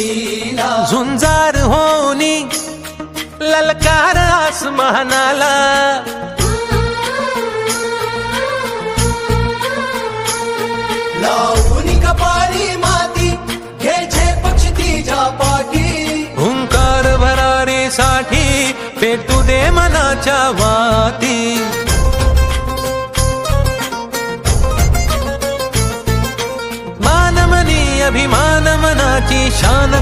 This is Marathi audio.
लीला झुंजार होनी ललकार आसमानाला लावून कपाळी माती घ्यायचे पक्षी तिच्या पाठी हुंकार भरारीसाठी पेटू दे मनाच्या वाती मानमनी अभिमान मनाची शान